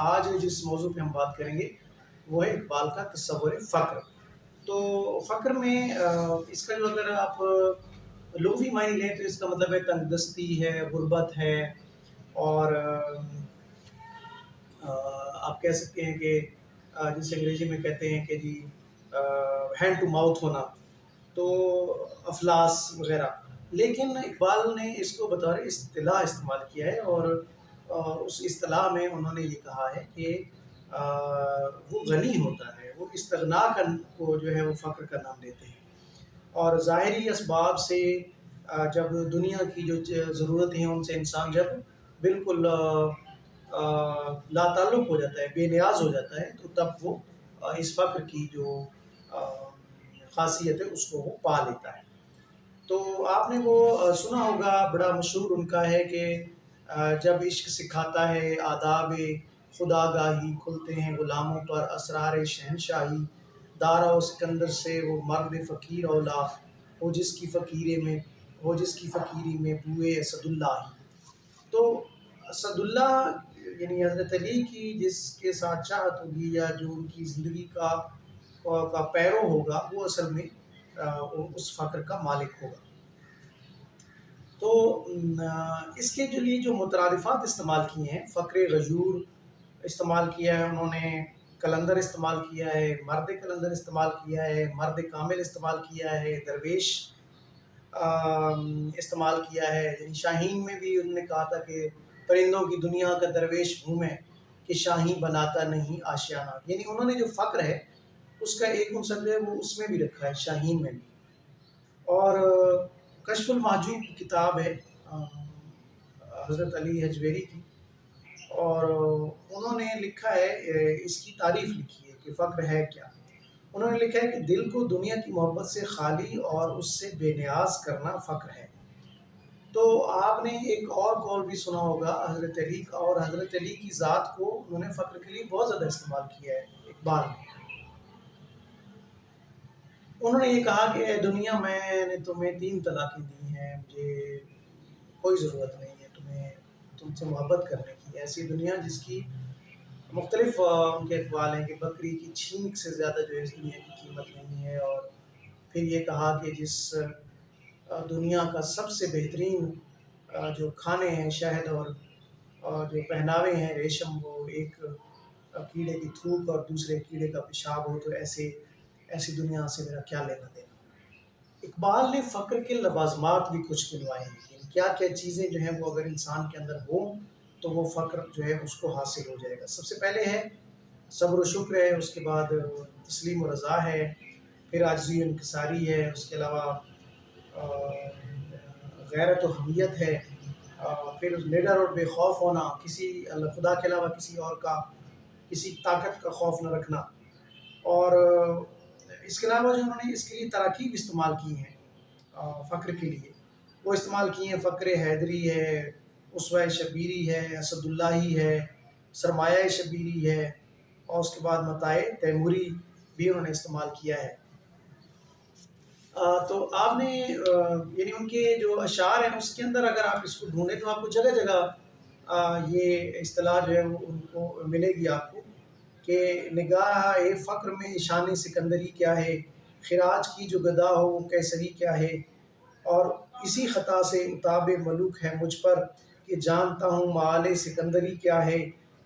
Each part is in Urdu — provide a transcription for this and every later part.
آج جس موضوع پہ ہم بات کریں گے وہ ہے اقبال کا تصور فقر۔ تو فقر میں اس کا جو اگر آپ لغوی معنی لیں تو اس کا مطلب ہے تنگ دستی ہے، غربت ہے، اور آپ کہہ سکتے ہیں کہ جسے انگریزی میں کہتے ہیں کہ جی ہینڈ ٹو ماؤتھ ہونا، تو افلاس وغیرہ۔ لیکن اقبال نے اس کو بطور اصطلاح استعمال کیا ہے، اور اس اصطلاح میں انہوں نے یہ کہا ہے کہ وہ غنی ہوتا ہے، وہ استغنا کو جو ہے وہ فقر کا نام دیتے ہیں، اور ظاہری اسباب سے جب دنیا کی جو ضرورتیں ہیں ان سے انسان جب بالکل لا تعلق ہو جاتا ہے، بے نیاز ہو جاتا ہے، تو تب وہ اس فقر کی جو خاصیت ہے اس کو وہ پا لیتا ہے۔ تو آپ نے وہ سنا ہوگا، بڑا مشہور ان کا ہے کہ جب عشق سکھاتا ہے آداب خدا گاہی، کھلتے ہیں غلاموں پر اسرار شہنشاہی، دارا و سکندر سے وہ مرد فقیر اولا، ہو جس کی فقیری میں بوئے اسد اللہ ہی۔ تو اسد اللہ یعنی حضرت علی کی جس کے ساتھ چاہت ہوگی، یا جو ان کی زندگی کا پیرو ہوگا، وہ اصل میں اس فقر کا مالک ہوگا۔ تو اس کے لیے جو مترادفات استعمال کیے ہیں، فقر غیور استعمال کیا ہے انہوں نے، کلندر استعمال کیا ہے، مرد کلندر استعمال کیا ہے، مرد کامل استعمال کیا ہے، درویش استعمال کیا ہے۔ یعنی شاہین میں بھی انہوں نے کہا تھا کہ پرندوں کی دنیا کا درویش ہوں میں، کہ شاہین بناتا نہیں آشیانہ۔ یعنی انہوں نے جو فقر ہے اس کا ایک عنصر جو ہے وہ اس میں بھی رکھا ہے، شاہین میں بھی۔ اور کشف المحجوب کتاب ہے حضرت علی حجویری کی، اور انہوں نے لکھا ہے، اس کی تعریف لکھی ہے کہ فقر ہے کیا۔ انہوں نے لکھا ہے کہ دل کو دنیا کی محبت سے خالی اور اس سے بے نیاز کرنا فقر ہے۔ تو آپ نے ایک اور قول بھی سنا ہوگا حضرت علی کا، اور حضرت علی کی ذات کو انہوں نے فقر کے لیے بہت زیادہ استعمال کیا ہے اقبال نے۔ انہوں نے یہ کہا کہ اے دنیا، میں نے تمہیں 3 طلاقیں دی ہیں، مجھے کوئی ضرورت نہیں ہے تم سے محبت کرنے کی۔ ایسی دنیا جس کی مختلف ان کے اقوال ہیں کہ بکری کی چھینک سے زیادہ جو ہے اس دنیا کی قیمت نہیں ہے۔ اور پھر یہ کہا کہ جس دنیا کا سب سے بہترین جو کھانے ہیں شہد، اور جو پہناوے ہیں ریشم، وہ ایک کیڑے کی تھوک اور دوسرے کیڑے کا پیشاب ہو، تو ایسی دنیا سے میرا کیا لینا دینا۔ اقبال نے فقر کے لوازمات بھی کچھ گنوائے ہیں، کیا کیا چیزیں جو ہیں وہ اگر انسان کے اندر ہوں تو وہ فقر جو ہے اس کو حاصل ہو جائے گا۔ سب سے پہلے ہے صبر و شکر ہے، اس کے بعد تسلیم و رضا ہے، پھر عاجزی و انکساری ہے، اس کے علاوہ غیرت و حمیت ہے، پھر نڈر اور بے خوف ہونا، کسی اللہ خدا کے علاوہ کسی اور کا، کسی طاقت کا خوف نہ رکھنا۔ اور اس کے علاوہ جو انہوں نے اس کے لیے تراکیب استعمال کی ہیں فقر کے لیے، وہ استعمال کی ہیں فقر حیدری ہے، اسوہ شبیری ہے، اسد اللہی ہے، سرمایہ شبیری ہے، اور اس کے بعد متاع تیموری بھی انہوں نے استعمال کیا ہے۔ تو آپ نے یعنی ان کے جو اشعار ہیں اس کے اندر اگر آپ اس کو ڈھونڈیں تو آپ کو جگہ جگہ یہ اصطلاح جو ہے وہ ان کو ملے گی آپ کو، کہ نگاہ فقر میں شان سکندری کیا ہے، خراج کی جو گدا ہو وہ کیسری کیا ہے، اور اسی خطا سے اتاب ملوک ہے مجھ پر، کہ جانتا ہوں معال سکندری کیا ہے،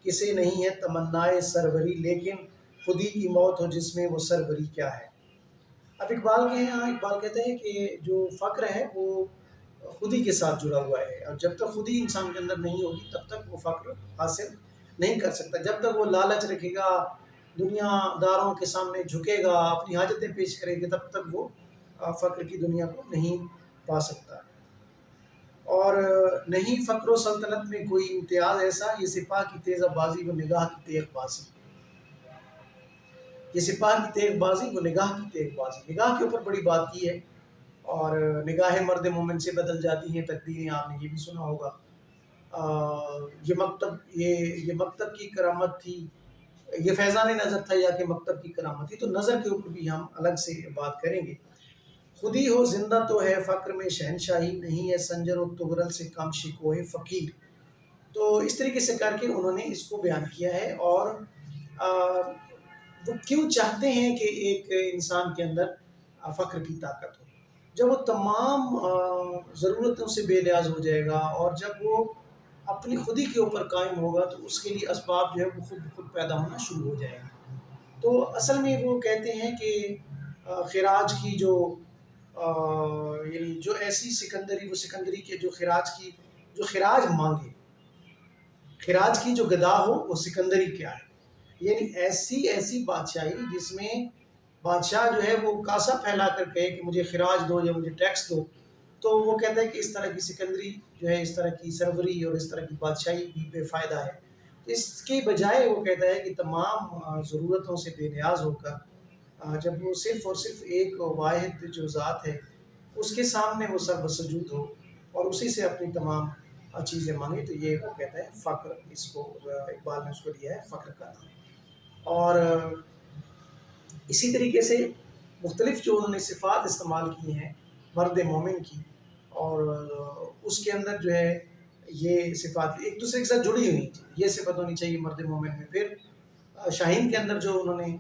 کسے نہیں ہے تمنائے سروری، لیکن خودی کی موت ہو جس میں وہ سروری کیا ہے۔ اب اقبال کہتے ہیں کہ جو فقر ہے وہ خودی کے ساتھ جڑا ہوا ہے، اور جب تک خودی انسان کے اندر نہیں ہوگی تب تک وہ فقر حاصل نہیں کر سکتا۔ جب تک وہ لالچ رکھے گا، دنیا داروں کے سامنے جھکے گا، اپنی حاجتیں پیش کرے گا، تب تک وہ فقر کی دنیا کو نہیں پا سکتا۔ اور نہیں فقر و سلطنت میں کوئی امتیاز ایسا، یہ سپاہ کی تیز بازی وہ نگاہ کی تیغ بازی، یہ سپاہ کی تیغ بازی وہ نگاہ کی تیغ بازی۔ نگاہ کے اوپر بڑی بات کی ہے، اور نگاہ مرد مومن سے بدل جاتی ہیں تقدیریں، آپ نے یہ بھی سنا ہوگا۔ یہ مکتب کی کرامت تھی، یہ فیضان نظر تھا یا کہ مکتب کی کرامت تھی، تو نظر کے اوپر بھی ہم الگ سے بات کریں گے۔ خودی ہو زندہ تو ہے فقر میں شہنشاہی، نہیں ہے سنجر و تغرل سے کم شکوہ فقیر۔ تو اس طریقے سے کر کے انہوں نے اس کو بیان کیا ہے، اور وہ کیوں چاہتے ہیں کہ ایک انسان کے اندر فقر کی طاقت ہو. جب وہ تمام ضرورتوں سے بے نیاز ہو جائے گا، اور جب وہ اپنی خودی کے اوپر قائم ہوگا، تو اس کے لیے اسباب جو ہے وہ خود بخود پیدا ہونا شروع ہو جائے گا. تو اصل میں وہ کہتے ہیں کہ خراج کی جو یعنی جو ایسی سکندری، وہ سکندری کے جو خراج کی جو خراج مانگے، خراج کی جو گدا ہو وہ سکندری کیا ہے. یعنی ایسی ایسی بادشاہی جس میں بادشاہ جو ہے وہ کاسا پھیلا کر کہے کہ مجھے خراج دو یا مجھے ٹیکس دو. تو وہ کہتا ہے کہ اس طرح کی سکندری جو ہے، اس طرح کی سروری اور اس طرح کی بادشاہی بھی بے فائدہ ہے. اس کے بجائے وہ کہتا ہے کہ تمام ضرورتوں سے بے نیاز ہو کر جب وہ صرف اور صرف ایک واحد جو ذات ہے اس کے سامنے وہ سر بسجود ہو، اور اسی سے اپنی تمام چیزیں مانگے، تو یہ وہ کہتا ہے فقر. اس کو اقبال نے اس کو دیا ہے فقر کا نام. اور اسی طریقے سے مختلف جو انہوں نے صفات استعمال کی ہیں مرد مومن کی، اور اس کے اندر جو ہے یہ صفات ایک دوسرے کے ساتھ جڑی ہوئی تھی. یہ صفت ہونی چاہیے مرد مومن میں. پھر شاہین کے اندر جو انہوں نے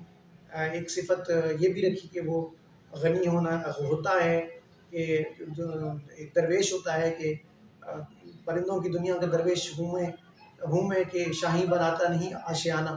ایک صفت یہ بھی رکھی کہ وہ غنی ہوتا ہے، کہ جو ایک درویش ہوتا ہے کہ پرندوں کی دنیا کا درویش ہوں میں کہ شاہین بناتا نہیں آشیانہ.